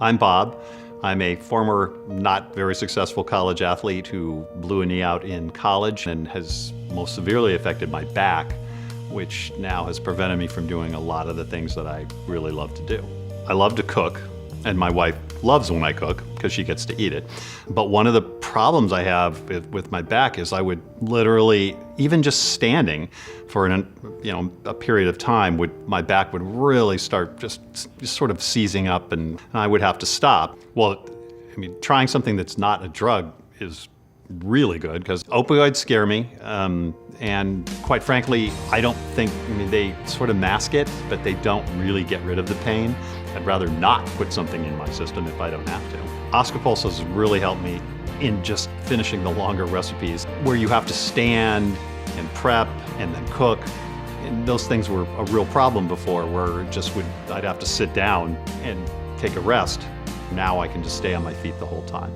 I'm Bob. I'm a former, not very successful college athlete who blew a knee out in college and has most severely affected my back, which now has prevented me from doing a lot of the things that I really love to do. I love to cook, and my wife loves when I cook because she gets to eat it. But one of the problems I have with my back is I would literally, even just standing for a period of time, my back would really start just sort of seizing up, and I would have to stop. Well, I mean, trying something that's not a drug is really good because opioids scare me, and quite frankly, I mean, they sort of mask it, but they don't really get rid of the pain. I'd rather not put something in my system if I don't have to. Oska Pulse has really helped me in just finishing the longer recipes where you have to stand and prep and then cook. And those things were a real problem before, where I'd have to sit down and take a rest. Now I can just stay on my feet the whole time.